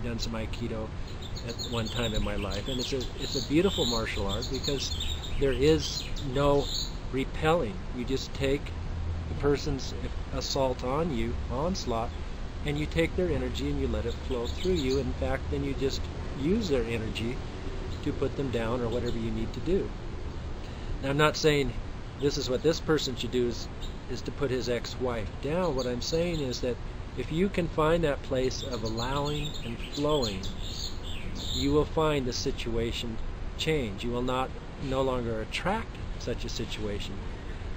done some Aikido at one time in my life, and it's a beautiful martial art because there is no repelling. You just take the person's assault on you, onslaught, and you take their energy and you let it flow through you. In fact, then you just use their energy to put them down or whatever you need to do. Now, I'm not saying this is what this person should do is to put his ex-wife down. What I'm saying is that if you can find that place of allowing and flowing, you will find the situation change. You will no longer attract such a situation.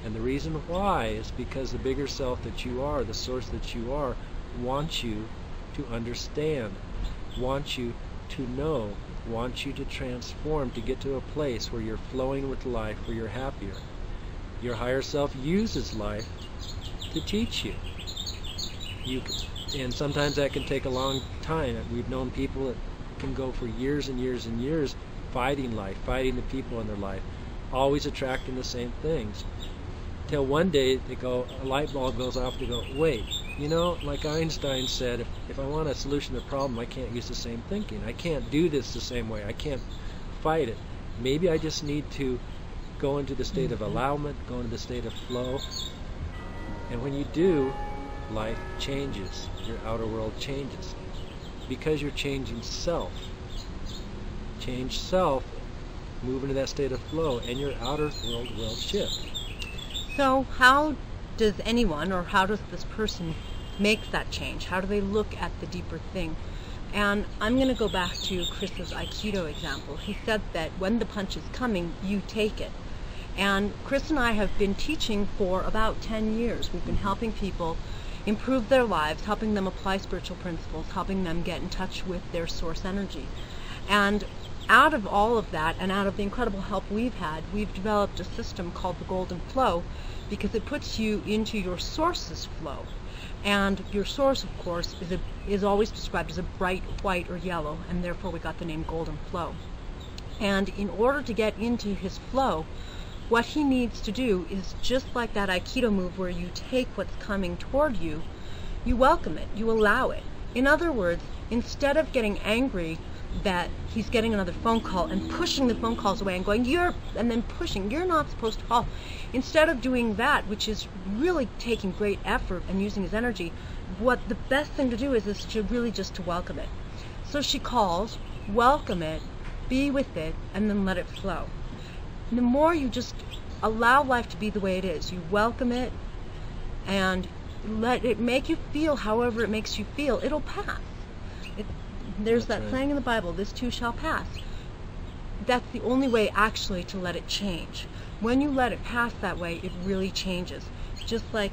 And the reason why is because the bigger self that you are, the source that you are, wants you to understand, wants you to know, wants you to transform, to get to a place where you're flowing with life, where you're happier. Your higher self uses life to teach you. And sometimes that can take a long time. We've known people that can go for years and years and years fighting life, fighting the people in their life, always attracting the same things. Till one day they go, a light bulb goes off, they go, wait, like Einstein said, if I want a solution to the problem, I can't use the same thinking. I can't do this the same way. I can't fight it. Maybe I just need to go into the state of allowment, go into the state of flow. And when you do, life changes. Your outer world changes. Because you're changing self. Change self, move into that state of flow, and your outer world will shift. So how does anyone, or how does this person make that change? How do they look at the deeper thing? And I'm going to go back to Chris's Aikido example. He said that when the punch is coming, you take it. And Chris and I have been teaching for about 10 years. We've been helping people improve their lives, helping them apply spiritual principles, helping them get in touch with their source energy. And out of all of that, and out of the incredible help we've had, we've developed a system called the Golden Flow, because it puts you into your source's flow. And your source, of course, is always described as a bright white or yellow, and therefore we got the name Golden Flow. And in order to get into his flow, what he needs to do is just like that Aikido move where you take what's coming toward you, you welcome it, you allow it. In other words, instead of getting angry that he's getting another phone call and pushing the phone calls away and going, and then pushing, you're not supposed to call. Instead of doing that, which is really taking great effort and using his energy, what the best thing to do is to really just to welcome it. So she calls, welcome it, be with it, and then let it flow. And the more you just allow life to be the way it is, you welcome it and let it make you feel however it makes you feel, it'll pass. There's that saying in the Bible, this too shall pass. That's the only way actually to let it change. When you let it pass that way, it really changes. Just like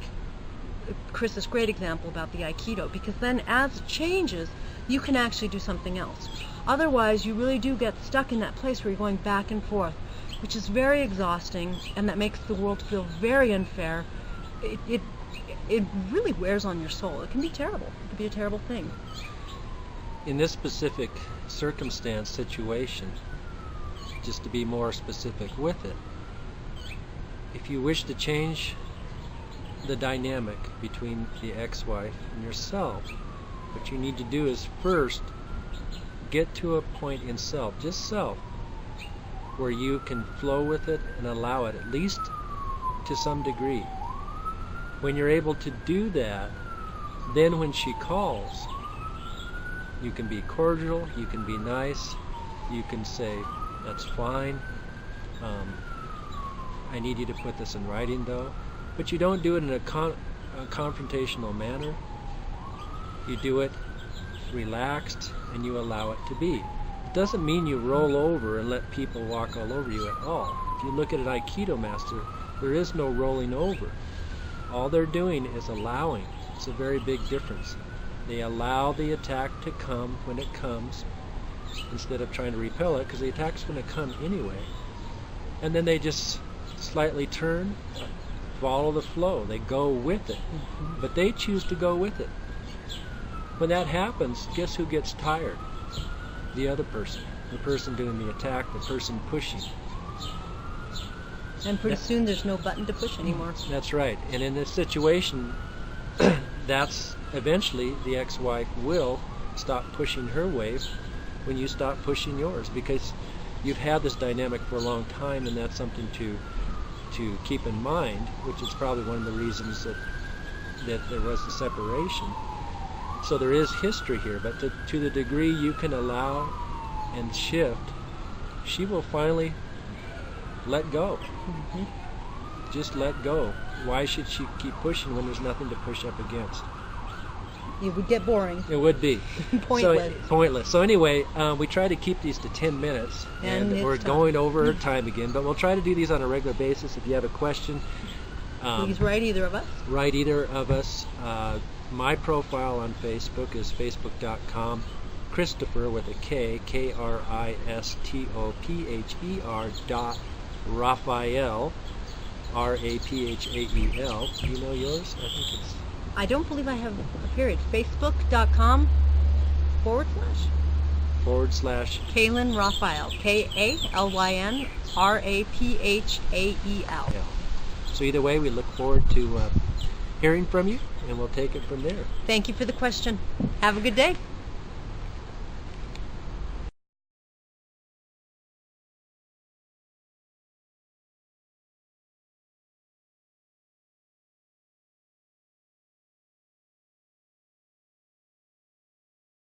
Chris's great example about the Aikido, because then as it changes, you can actually do something else. Otherwise, you really do get stuck in that place where you're going back and forth, which is very exhausting, and that makes the world feel very unfair. It really wears on your soul. It can be terrible. It can be a terrible thing. In this specific circumstance, situation, just to be more specific with it, if you wish to change the dynamic between the ex-wife and yourself, what you need to do is first get to a point in self, just self, where you can flow with it and allow it, at least to some degree. When you're able to do that, then when she calls, you can be cordial, you can be nice, you can say, that's fine, I need you to put this in writing though. But you don't do it in a confrontational manner. You do it relaxed and you allow it to be. It doesn't mean you roll over and let people walk all over you at all. If you look at an Aikido master, there is no rolling over. All they're doing is allowing. It's a very big difference. They allow the attack to come when it comes instead of trying to repel it, because the attack's going to come anyway. And then they just slightly turn, follow the flow. They go with it. But they choose to go with it. When that happens, guess who gets tired? The other person. The person doing the attack, the person pushing. And pretty soon there's no button to push anymore. That's right. And in this situation, that's eventually the ex-wife will stop pushing her wave when you stop pushing yours, because you've had this dynamic for a long time, and that's something to keep in mind, which is probably one of the reasons that there was the separation. So there is history here, but to the degree you can allow and shift, she will finally let go. Mm-hmm. Just let go. Why should she keep pushing when there's nothing to push up against? It would get boring. It would be. Pointless. Pointless. So anyway, we try to keep these to 10 minutes, and we're going over time again, but we'll try to do these on a regular basis. If you have a question, please write either of us. Write either of us. My profile on Facebook is facebook.com Christopher with a K, Kristopher .Raphael, Raphael. Do you know yours? I think it's... I don't believe I have a period. Facebook.com / Kalyn Raphael. KALYN RAPHAEL. Yeah. So either way, we look forward to hearing from you, and we'll take it from there. Thank you for the question. Have a good day.